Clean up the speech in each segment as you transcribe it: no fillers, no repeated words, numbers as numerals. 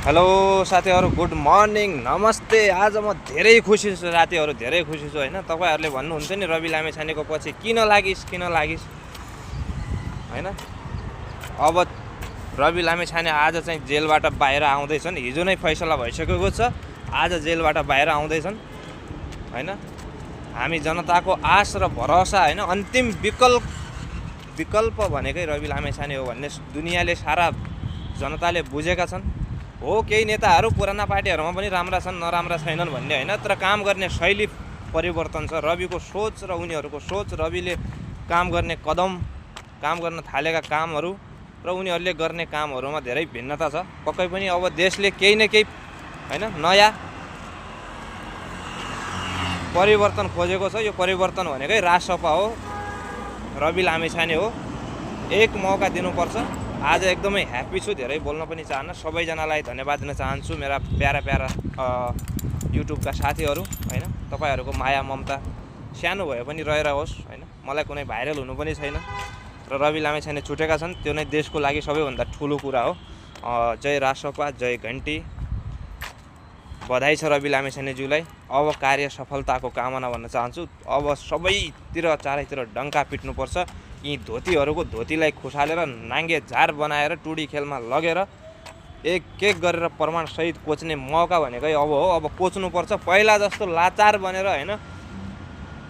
Hello साथीहरु, good morning, नमस्ते। आज म धेरै खुसी छु साथीहरु, धेरै खुसी छु हैन। तपाईहरुले भन्नुहुन्छ नि रवि लामेछानेको पछि किन लागिस हैन। अब रवि लामेछाने आज चाहिँ जेलबाट बाहिर आउँदैछन्। हिजो नै फैसला भइसकेको छ, आज जेलबाट बाहिर आउँदैछन् हैन। हामी जनताको आश र भरोसा हैन, अन्तिम विकल्प भनेकै रवि लामेछाने हो भन्ने दुनियाले, सारा जनताले बुझेका छन्। हो, केही नेताहरू पुराना पार्टीहरूमा पनि राम्रा छन्, नराम्रा छैनन् भन्ने हैन, तर काम गर्ने शैली परिवर्तन छ। रविको सोच र उनीहरूको सोच, रविले काम गर्ने कदम, काम गर्न थालेका कामहरू र उनीहरूले गर्ने कामहरूमा धेरै भिन्नता छ। पक्कै पनि अब देशले केही न केही हैन नयाँ परिवर्तन खोजेको छ। यो परिवर्तन भनेकै राजसपा हो, रवि लामेछाने हो। एक मौका दिनुपर्छ। आज एकदमै ह्याप्पी छु, धेरै बोल्न पनि चाहन्न। सबैजनालाई धन्यवाद दिन चाहन्छु, मेरा प्यारा युट्युबका साथीहरू हैन। तपाईहरुको माया ममता सानो भए पनि रहेर होस् हैन। मलाई कुनै भाइरल हुनु पनि छैन र रवि लामेछाने छुटेका छन्, त्यो नै देशको लागि सबैभन्दा ठुलो कुरा हो। जय राजसपा, जय घन्टी। बधाई छ रवि लामेछानेज्यूलाई। अब कार्य सफलताको कामना भन्न चाहन्छु। अब सबैतिर चारैतिर डङ्का पिट्नुपर्छ। यी धोतीहरूको धोतीलाई खुसालेर नाङ्गे झार बनाएर टुडी खेलमा लगेर एक गरेर प्रमाण सहित कोच्ने मौका भनेकै अब हो। अब कोच्नुपर्छ। पहिला जस्तो लाचार बनेर हैन,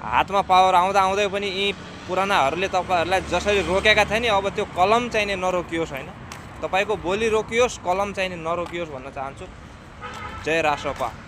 हातमा पावर आउँदै पनि यी पुरानाहरूले तपाईहरुलाई जसरी रोकेका थिए नि, अब त्यो कलम चाहिने नरोकियोस् हैन। तपाईको बोली रोकियोस्, कलम चाहिने नरोकियोस् भन्न चाहन्छु। जय राजसपा।